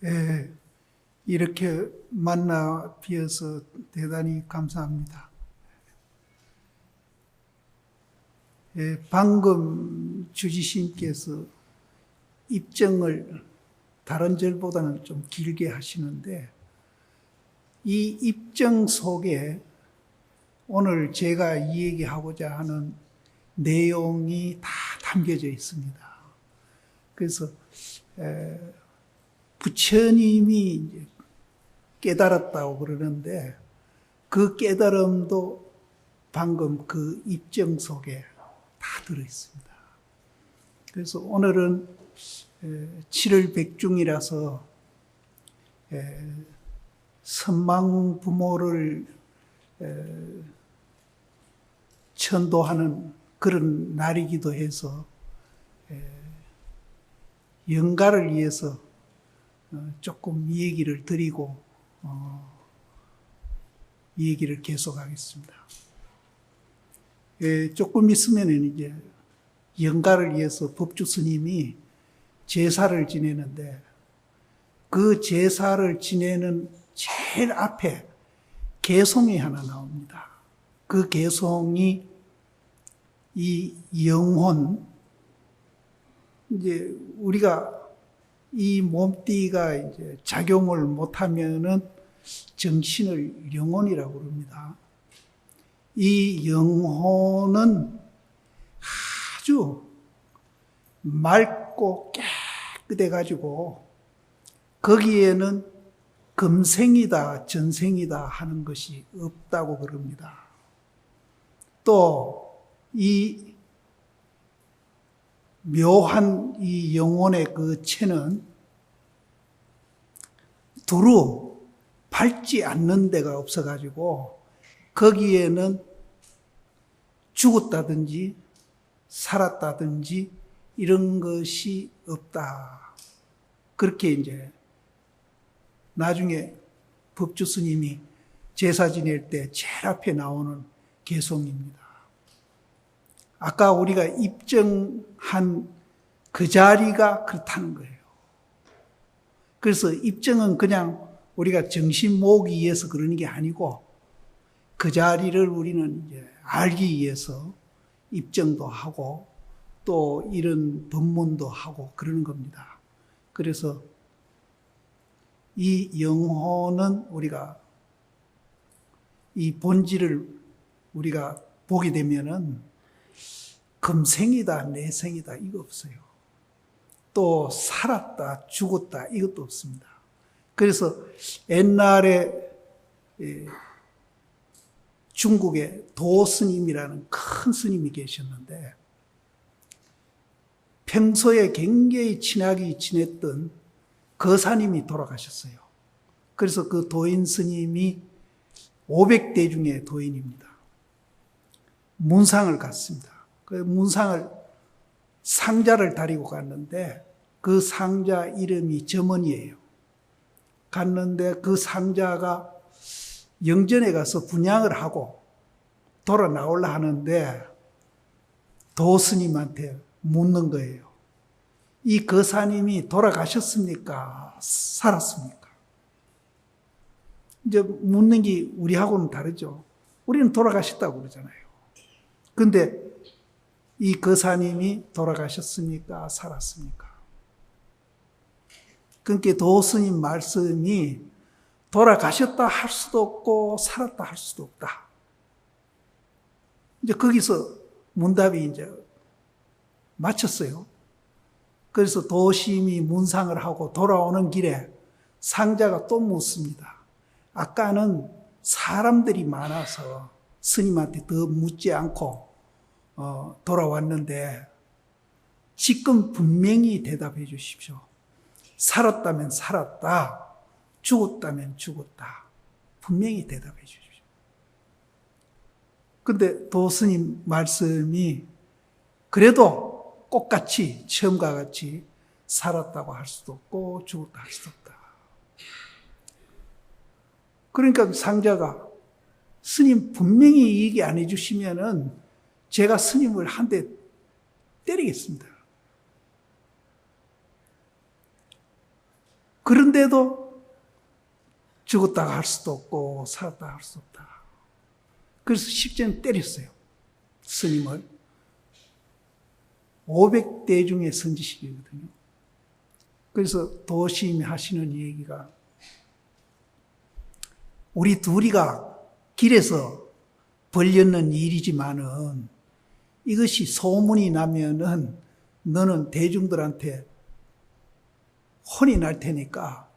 예, 이렇게 만나 뵈어서 대단히 감사합니다. 예, 방금 주지신께서 입증을 다른 절보다는 좀 길게 하시는데, 이 입증 속에 오늘 제가 이 얘기하고자 하는 내용이 다 담겨져 있습니다. 그래서 부처님이 이제 깨달았다고 그러는데, 그 깨달음도 방금 그 입증 속에 다 들어있습니다. 그래서 오늘은 7월 백중이라서 선망 부모를 천도하는 그런 날이기도 해서 영가를 위해서 조금 얘기를 드리고 얘기를 계속하겠습니다. 조금 있으면 이제 영가를 위해서 법주 스님이 제사를 지내는데, 그 제사를 지내는 제일 앞에 개송이 하나 나옵니다. 그 개송이 이 영혼, 이제 우리가 이 몸띠가 이제 작용을 못하면은 정신을 영혼이라고 그럽니다. 이 영혼은 아주 맑고 깨끗해가지고 거기에는 금생이다, 전생이다 하는 것이 없다고 그럽니다. 또 이 묘한 이 영혼의 그 체는 두루 밟지 않는 데가 없어가지고 거기에는 죽었다든지 살았다든지 이런 것이 없다. 그렇게 이제 나중에 법주 스님이 제사 지낼 때 제일 앞에 나오는 개송입니다. 아까 우리가 입증한 그 자리가 그렇다는 거예요. 그래서 입증은 그냥 우리가 정신 모으기 위해서 그러는 게 아니고, 그 자리를 우리는 이제 알기 위해서 입증도 하고 또 이런 법문도 하고 그러는 겁니다. 그래서 이 영혼은 우리가 이 본질을 우리가 보게 되면은 금생이다, 내생이다 이거 없어요. 또 살았다, 죽었다 이것도 없습니다. 그래서 옛날에 중국에 도스님이라는 큰 스님이 계셨는데, 평소에 굉장히 친하게 지냈던 거사님이 돌아가셨어요. 그래서 그 도인 스님이 500대 중에 도인입니다. 문상을 갔습니다. 그 문상을 상자를 다리고 갔는데, 그 상자 이름이 점원이에요. 갔는데 그 상자가 영전에 가서 분양을 하고 돌아 나오려 하는데 도스님한테 묻는 거예요. 이 거사님이 돌아가셨습니까? 살았습니까? 이제 묻는 게 우리하고는 다르죠. 우리는 돌아가셨다고 그러잖아요. 근데 이 거사님이 돌아가셨습니까? 살았습니까? 그러니까 도스님 말씀이 돌아가셨다 할 수도 없고 살았다 할 수도 없다. 이제 거기서 문답이 이제 마쳤어요. 그래서 도심이 문상을 하고 돌아오는 길에 상자가 또 묻습니다. 아까는 사람들이 많아서 스님한테 더 묻지 않고 돌아왔는데, 지금 분명히 대답해 주십시오. 살았다면 살았다, 죽었다면 죽었다. 분명히 대답해 주십시오. 근데 도스님 말씀이 그래도 똑같이 처음과 같이 살았다고 할 수도 없고 죽었다 할 수도 없다. 그러니까 상자가 스님 분명히 얘기 안 해주시면은 제가 스님을 한 대 때리겠습니다. 그런데도 죽었다가 할 수도 없고 살았다가 할 수도 없다. 그래서 십자는 때렸어요. 스님을. 500대 중에 선지식이거든요. 그래서 도심이 하시는 얘기가 우리 둘이가 길에서 벌였는 일이지만은 이것이 소문이 나면은 너는 대중들한테 혼이 날 테니까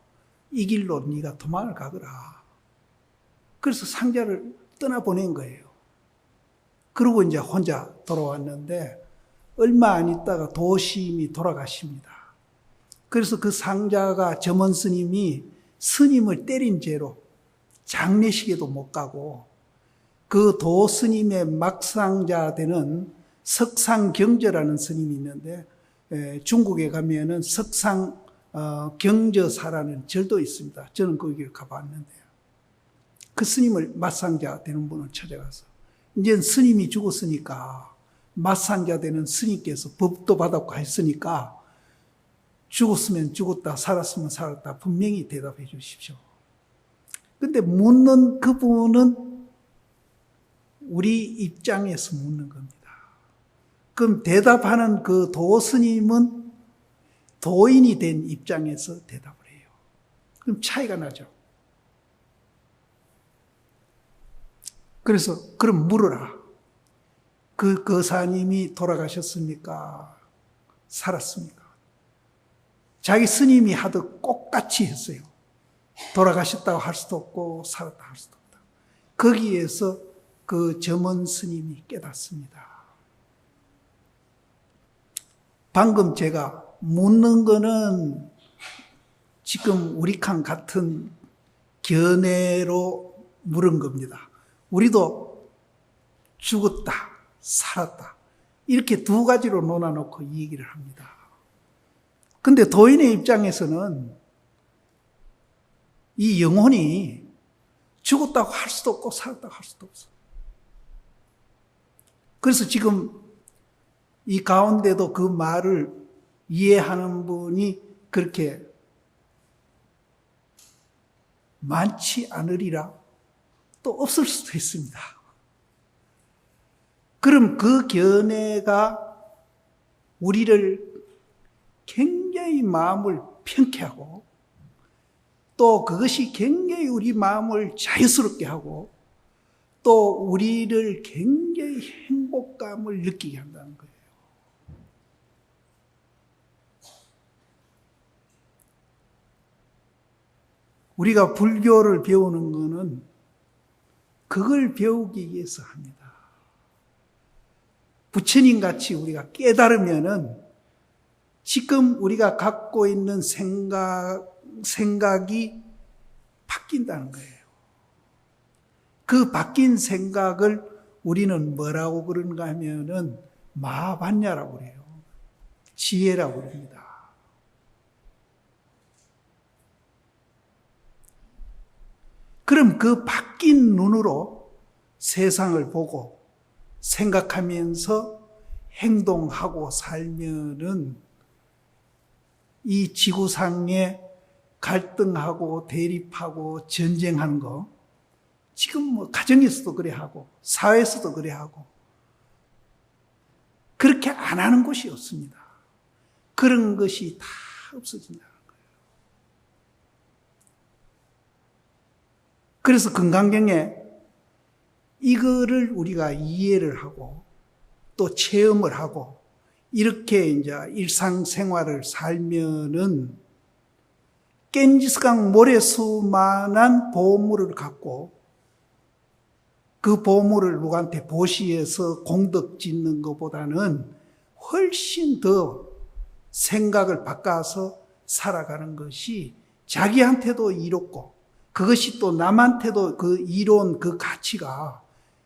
이 길로 네가 도망을 가거라. 그래서 상자를 떠나보낸 거예요. 그러고 이제 혼자 돌아왔는데 얼마 안 있다가 도심이 돌아가십니다. 그래서 그 상자가 점원 스님이 스님을 때린 죄로 장례식에도 못 가고 그 도 스님의 막상자 되는 석상경저라는 스님이 있는데 중국에 가면은 석상경저사라는 절도 있습니다. 저는 거기를 가봤는데요. 그 스님을 맞상자 되는 분을 찾아가서 이제 스님이 죽었으니까 맞상자 되는 스님께서 법도 받았고 했으니까 죽었으면 죽었다, 살았으면 살았다 분명히 대답해 주십시오. 근데 묻는 그분은 우리 입장에서 묻는 겁니다. 그럼 대답하는 그 도스님은 도인이 된 입장에서 대답을 해요. 그럼 차이가 나죠. 그래서 그럼 물어라. 그 거사님이 돌아가셨습니까? 살았습니까? 자기 스님이 하듯 똑같이 했어요. 돌아가셨다고 할 수도 없고 살았다 할 수도 없다. 거기에서 그 점원 스님이 깨닫습니다. 방금 제가 묻는 거는 지금 우리랑 같은 견해로 물은 겁니다. 우리도 죽었다, 살았다 이렇게 두 가지로 논아놓고 이 얘기를 합니다. 근데 도인의 입장에서는 이 영혼이 죽었다고 할 수도 없고 살았다고 할 수도 없어. 그래서 지금 이 가운데도 그 말을 이해하는 분이 그렇게 많지 않으리라 또 없을 수도 있습니다. 그럼 그 견해가 우리를 굉장히 마음을 편케하고 또 그것이 굉장히 우리 마음을 자유스럽게 하고 또 우리를 굉장히 행복감을 느끼게 한다는 거예요. 우리가 불교를 배우는 것은 그걸 배우기 위해서 합니다. 부처님 같이 우리가 깨달으면은 지금 우리가 갖고 있는 생각이 바뀐다는 거예요. 그 바뀐 생각을 우리는 뭐라고 그러는가 하면은 마하반야라고 그래요. 지혜라고 그럽니다. 그럼 그 바뀐 눈으로 세상을 보고 생각하면서 행동하고 살면은 이 지구상에 갈등하고 대립하고 전쟁하는 거 지금 뭐 가정에서도 그래 하고 사회에서도 그래 하고 그렇게 안 하는 곳이 없습니다. 그런 것이 다 없어진다는 거예요. 그래서 금강경에 이거를 우리가 이해를 하고 또 체험을 하고 이렇게 이제 일상생활을 살면은 겐지스강 모래수만한 보물을 갖고 그 보물을 누구한테 보시해서 공덕 짓는 것보다는 훨씬 더 생각을 바꿔서 살아가는 것이 자기한테도 이롭고 그것이 또 남한테도 그 이로운 그 가치가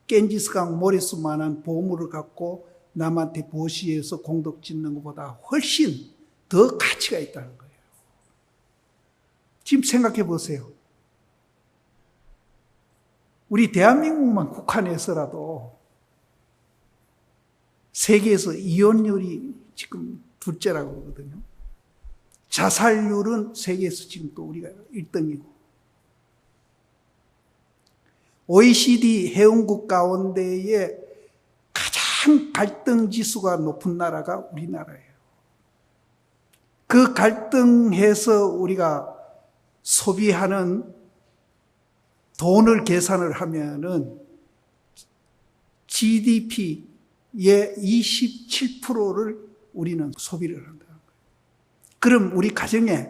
겐지스강 모래수만한 보물을 갖고 남한테 보시해서 공덕 짓는 것보다 훨씬 더 가치가 있다는 거예요. 지금 생각해 보세요. 우리 대한민국만 국한해서라도 세계에서 이혼율이 지금 둘째라고 그러거든요. 자살률은 세계에서 지금 또 우리가 1등이고, OECD 회원국 가운데에 가장 갈등 지수가 높은 나라가 우리나라예요. 그 갈등해서 우리가 소비하는 돈을 계산을 하면은 GDP의 27%를 우리는 소비를 한다는 거예요. 그럼 우리 가정에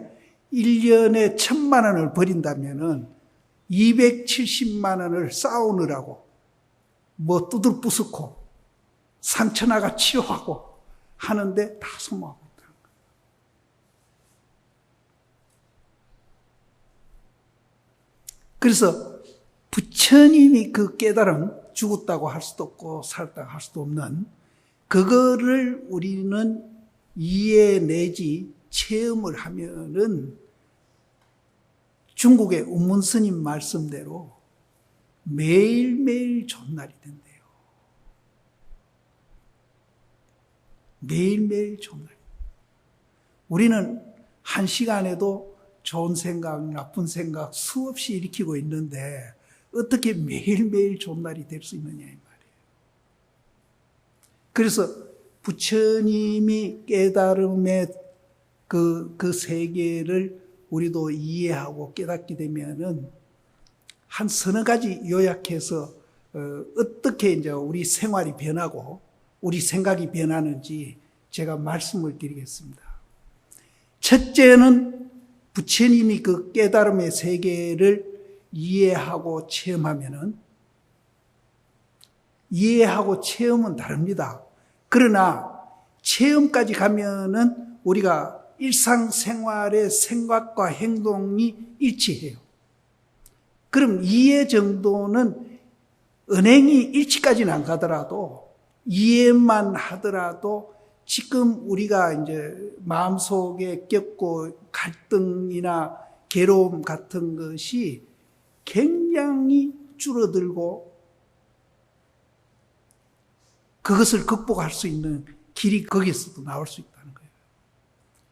1년에 1,000만 원을 버린다면은 270만 원을 싸우느라고 뭐 두들 부수고 상처나가 치료하고 하는데 다 소모하고 있다는 거예요. 그래서 부처님이 그 깨달음, 죽었다고 할 수도 없고 살았다고 할 수도 없는 그거를 우리는 이해 내지 체험을 하면은 중국의 운문스님 말씀대로 매일매일 좋은 날이 된대요. 매일매일 좋은 날. 우리는 한 시간에도 좋은 생각, 나쁜 생각 수없이 일으키고 있는데 어떻게 매일매일 좋은 날이 될 수 있느냐 이 말이에요. 그래서 부처님이 깨달음의 그 세계를 우리도 이해하고 깨닫게 되면은 한 서너 가지 요약해서 어떻게 이제 우리 생활이 변하고 우리 생각이 변하는지 제가 말씀을 드리겠습니다. 첫째는 부처님이 그 깨달음의 세계를 이해하고 체험하면은 이해하고 체험은 다릅니다. 그러나 체험까지 가면은 우리가 일상생활의 생각과 행동이 일치해요. 그럼 이해 정도는 은행이 일치까지는 안 가더라도 이해만 하더라도 지금 우리가 이제 마음속에 겪고 갈등이나 괴로움 같은 것이 굉장히 줄어들고 그것을 극복할 수 있는 길이 거기서도 나올 수 있다는 거예요.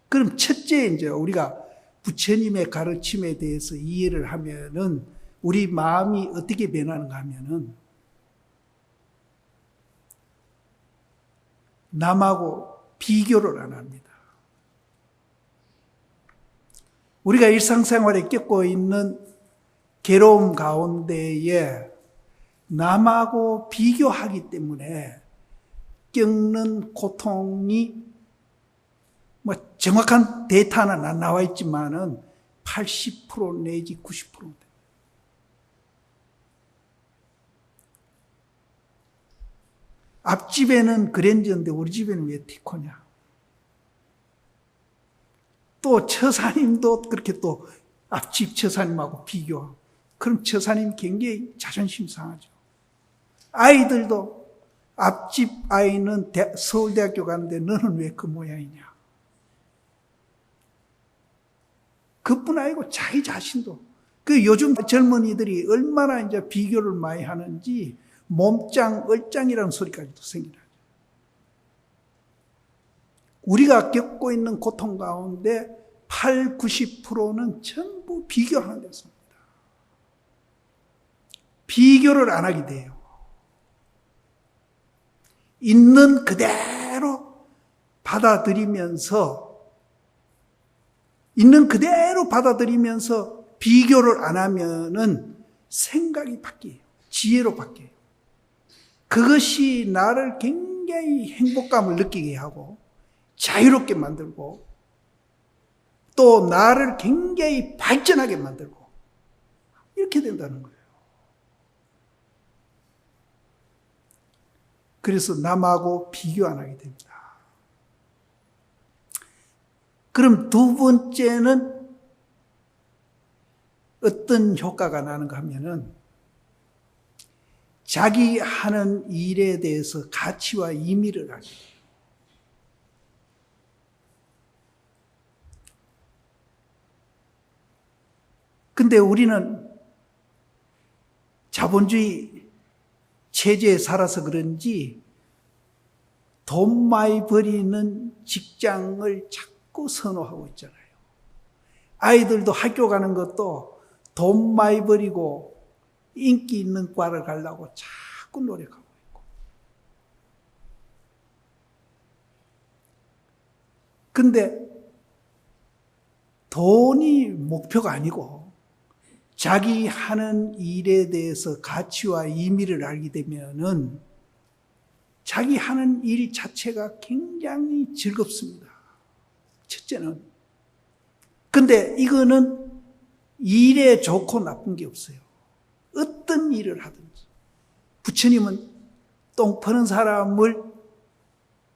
그럼 첫째 이제 우리가 부처님의 가르침에 대해서 이해를 하면은 우리 마음이 어떻게 변하는가 하면은 남하고 비교를 안 합니다. 우리가 일상생활에 겪고 있는 괴로움 가운데에 남하고 비교하기 때문에 겪는 고통이 뭐 정확한 데이터는 안 나와 있지만은 80% 내지 90%. 앞집에는 그랜저인데 우리 집에는 왜 티코냐? 또 처사님도 그렇게 또 앞집 처사님하고 비교하고 그럼 처사님 굉장히 자존심 상하죠. 아이들도 앞집 아이는 서울대학교 가는데 너는 왜 그 모양이냐? 그뿐 아니고 자기 자신도 그 요즘 젊은이들이 얼마나 이제 비교를 많이 하는지 몸짱, 얼짱이라는 소리까지도 생기나요. 우리가 겪고 있는 고통 가운데 8, 90%는 전부 비교하는 데서입니다. 비교를 안 하게 돼요. 있는 그대로 받아들이면서 비교를 안 하면은 생각이 바뀌어요. 지혜로 바뀌어요. 그것이 나를 굉장히 행복감을 느끼게 하고 자유롭게 만들고 또 나를 굉장히 발전하게 만들고 이렇게 된다는 거예요. 그래서 남하고 비교 안 하게 됩니다. 그럼 두 번째는 어떤 효과가 나는가 하면은 자기 하는 일에 대해서 가치와 의미를 하게 돼요. 근데 우리는 자본주의 체제에 살아서 그런지 돈 많이 벌이는 직장을 자꾸 선호하고 있잖아요. 아이들도 학교 가는 것도 돈 많이 버리고 인기 있는 과를 가려고 자꾸 노력하고 있고. 근데 돈이 목표가 아니고 자기 하는 일에 대해서 가치와 의미를 알게 되면은 자기 하는 일 자체가 굉장히 즐겁습니다. 첫째는. 근데 이거는 일에 좋고 나쁜 게 없어요. 어떤 일을 하든지. 부처님은 똥 퍼는 사람을,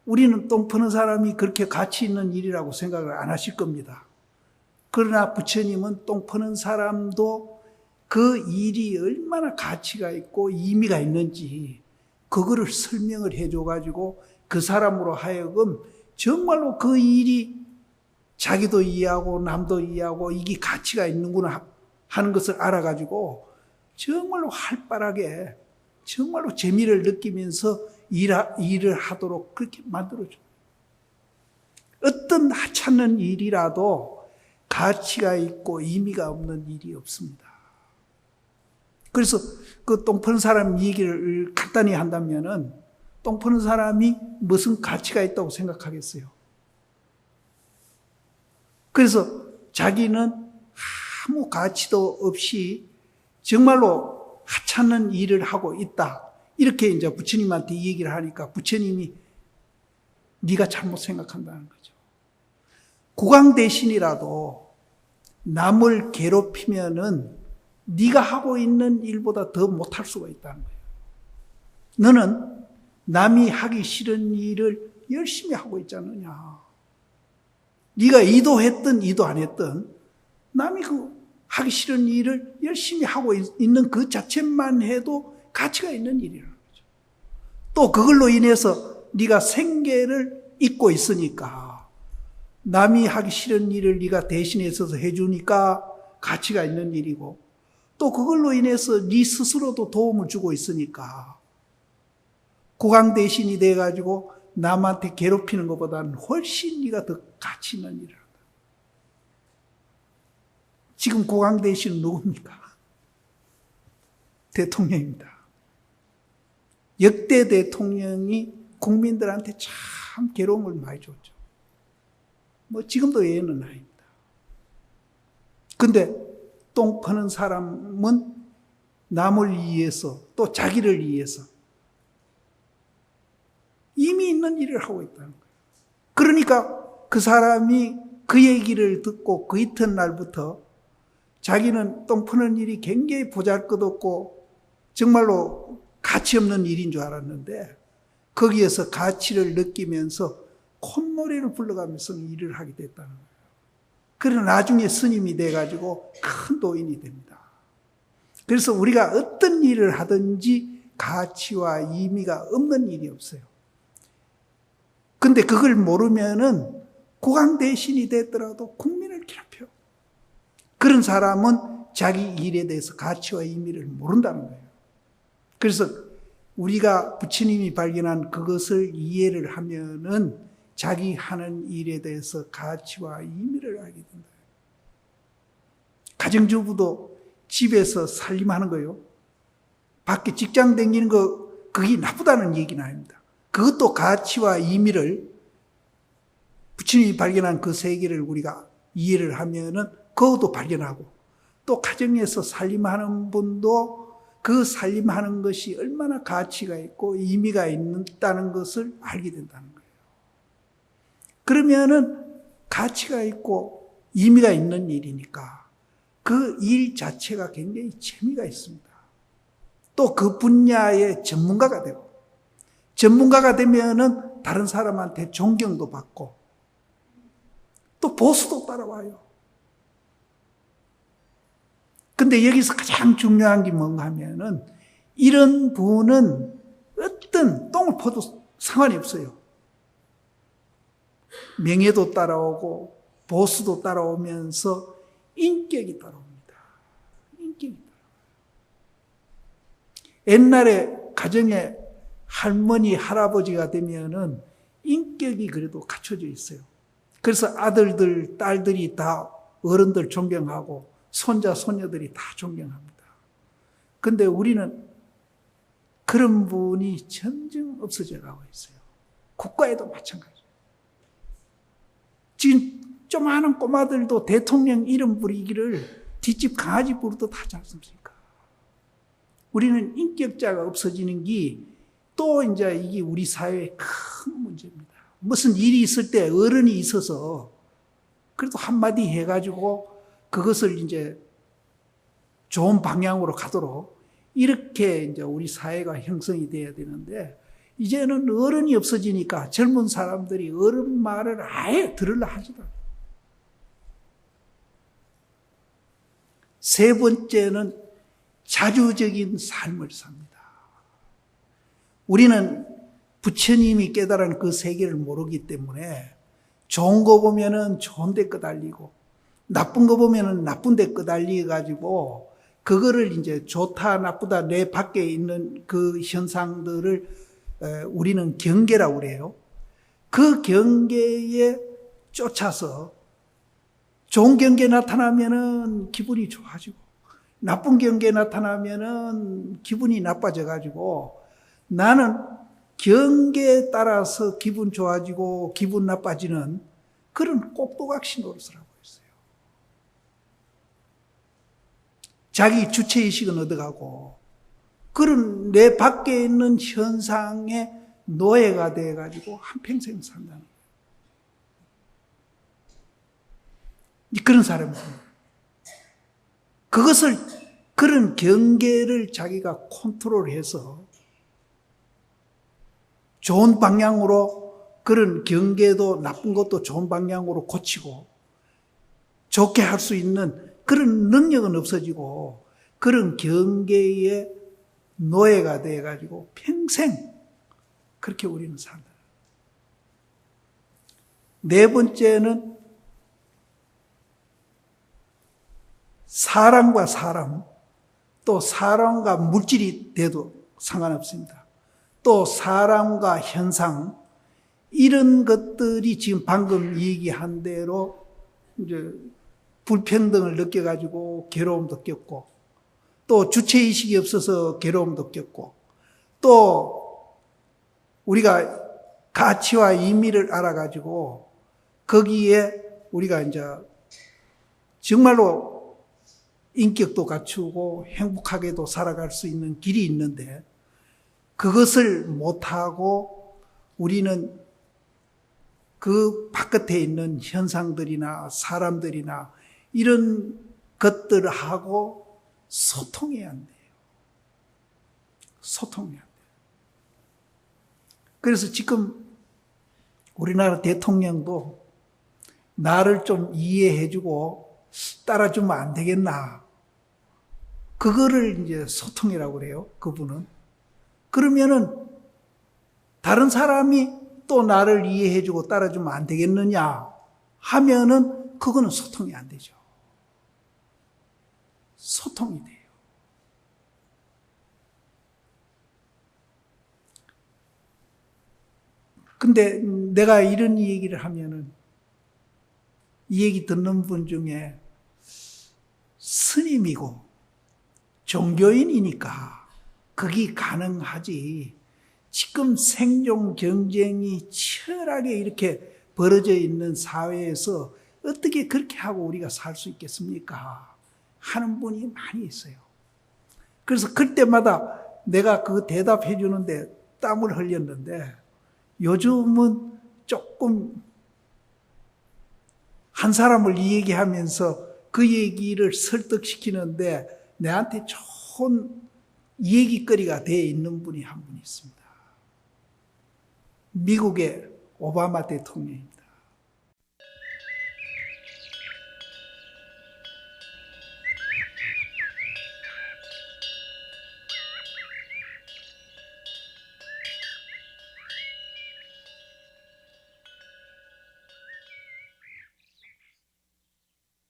우리는 똥 퍼는 사람이 그렇게 가치 있는 일이라고 생각을 안 하실 겁니다. 그러나 부처님은 똥 퍼는 사람도 그 일이 얼마나 가치가 있고 의미가 있는지 그거를 설명을 해줘가지고 그 사람으로 하여금 정말로 그 일이 자기도 이해하고 남도 이해하고 이게 가치가 있는구나 하는 것을 알아가지고 정말로 활발하게 정말로 재미를 느끼면서 일을 하도록 그렇게 만들어줘요. 어떤 하찮은 일이라도 가치가 있고 의미가 없는 일이 없습니다. 그래서 그 똥 퍼는 사람 얘기를 간단히 한다면은 똥 퍼는 사람이 무슨 가치가 있다고 생각하겠어요? 그래서 자기는 아무 가치도 없이 정말로 하찮은 일을 하고 있다. 이렇게 이제 부처님한테 이 얘기를 하니까 부처님이 네가 잘못 생각한다는 거죠. 구강대신이라도 남을 괴롭히면은 네가 하고 있는 일보다 더 못할 수가 있다는 거예요. 너는 남이 하기 싫은 일을 열심히 하고 있지 않느냐. 네가 이도했든 이도 안 했든 남이 그 하기 싫은 일을 열심히 하고 있는 그 자체만 해도 가치가 있는 일이라는 거죠. 또 그걸로 인해서 네가 생계를 잇고 있으니까 남이 하기 싫은 일을 네가 대신해서 해주니까 가치가 있는 일이고 또 그걸로 인해서 네 스스로도 도움을 주고 있으니까 구강 대신이 돼가지고 남한테 괴롭히는 것보다는 훨씬 네가 더 가치 있는 일을 한다. 지금 구강 대신은 누굽니까? 대통령입니다. 역대 대통령이 국민들한테 참 괴로움을 많이 줬죠. 뭐 지금도 예는 아닙니다. 근데 똥 퍼는 사람은 남을 위해서 또 자기를 위해서 이미 있는 일을 하고 있다는 거예요. 그러니까 그 사람이 그 얘기를 듣고 그 이튿날부터 자기는 똥 퍼는 일이 굉장히 보잘것없고 정말로 가치 없는 일인 줄 알았는데 거기에서 가치를 느끼면서 콧노래를 불러가면서 일을 하게 됐다는 거예요. 그러나 나중에 스님이 돼가지고 큰 도인이 됩니다. 그래서 우리가 어떤 일을 하든지 가치와 의미가 없는 일이 없어요. 근데 그걸 모르면은 국왕 대신이 됐더라도 국민을 괴롭혀. 그런 사람은 자기 일에 대해서 가치와 의미를 모른다는 거예요. 그래서 우리가 부처님이 발견한 그것을 이해를 하면은 자기 하는 일에 대해서 가치와 의미를 알게 된다. 가정주부도 집에서 살림하는 거요. 밖에 직장 다니는 거 그게 나쁘다는 얘기는 아닙니다. 그것도 가치와 의미를 부처님이 발견한 그 세계를 우리가 이해를 하면은 그것도 발견하고 또 가정에서 살림하는 분도 그 살림하는 것이 얼마나 가치가 있고 의미가 있다는 것을 알게 된다는 거예요. 그러면은 가치가 있고 의미가 있는 일이니까 그 일 자체가 굉장히 재미가 있습니다. 또 그 분야의 전문가가 되고 전문가가 되면은 다른 사람한테 존경도 받고 또 보수도 따라와요. 근데 여기서 가장 중요한 게 뭔가 하면은 이런 분은 어떤 똥을 퍼도 상관이 없어요. 명예도 따라오고 보수도 따라오면서 인격이 따라옵니다. 인격이 따라와요. 옛날에 가정에 할머니, 할아버지가 되면은 인격이 그래도 갖춰져 있어요. 그래서 아들들, 딸들이 다 어른들 존경하고 손자, 손녀들이 다 존경합니다. 근데 우리는 그런 분이 점점 없어져 가고 있어요. 국가에도 마찬가지예요. 지금 조그마한 꼬마들도 대통령 이름 부르기를 뒷집 강아지 부르듯 하지 않습니까? 우리는 인격자가 없어지는 게 또 이제 이게 우리 사회의 큰 문제입니다. 무슨 일이 있을 때 어른이 있어서 그래도 한마디 해가지고 그것을 이제 좋은 방향으로 가도록 이렇게 이제 우리 사회가 형성이 돼야 되는데 이제는 어른이 없어지니까 젊은 사람들이 어른 말을 아예 들으려 하지도 않아요. 세 번째는 자주적인 삶을 삽니다. 우리는 부처님이 깨달은 그 세계를 모르기 때문에 좋은 거 보면은 좋은 데 끄달리고 나쁜 거 보면은 나쁜 데 끄달리 가지고 그거를 이제 좋다 나쁘다 내 밖에 있는 그 현상들을 우리는 경계라고 그래요. 그 경계에 쫓아서 좋은 경계 나타나면은 기분이 좋아지고 나쁜 경계 나타나면은 기분이 나빠져 가지고 나는 경계에 따라서 기분 좋아지고 기분 나빠지는 그런 꼭두각시 노릇을 하고 있어요. 자기 주체의식은 얻어가고 그런 내 밖에 있는 현상의 노예가 돼가지고 한평생 산다는 거예요. 그런 사람입니다. 그것을 그런 경계를 자기가 컨트롤해서 좋은 방향으로 그런 경계도 나쁜 것도 좋은 방향으로 고치고 좋게 할 수 있는 그런 능력은 없어지고 그런 경계의 노예가 돼가지고 평생 그렇게 우리는 산다. 네 번째는 사람과 사람, 또 사람과 물질이 돼도 상관없습니다. 또 사람과 현상, 이런 것들이 지금 방금 얘기한 대로 이제 불평등을 느껴가지고 괴로움도 겪고, 또 주체의식이 없어서 괴로움도 겪고, 또 우리가 가치와 의미를 알아가지고 거기에 우리가 이제 정말로 인격도 갖추고 행복하게도 살아갈 수 있는 길이 있는데 그것을 못하고 우리는 그 바깥에 있는 현상들이나 사람들이나 이런 것들하고 소통해야 한대요. 소통해야 돼요. 그래서 지금 우리나라 대통령도 나를 좀 이해해주고 따라주면 안 되겠나. 그거를 이제 소통이라고 그래요. 그분은. 그러면은 다른 사람이 또 나를 이해해주고 따라주면 안 되겠느냐 하면은 그거는 소통이 안 되죠. 소통이 돼요. 근데 내가 이런 얘기를 하면은 이 얘기 듣는 분 중에 스님이고 종교인이니까 그게 가능하지. 지금 생존 경쟁이 치열하게 이렇게 벌어져 있는 사회에서 어떻게 그렇게 하고 우리가 살 수 있겠습니까? 하는 분이 많이 있어요. 그래서 그때마다 내가 그 대답해 주는데 땀을 흘렸는데 요즘은 조금 한 사람을 얘기하면서 그 얘기를 설득시키는데 내한테 좋은 얘기거리가 되어 있는 분이 한 분 있습니다. 미국의 오바마 대통령입니다.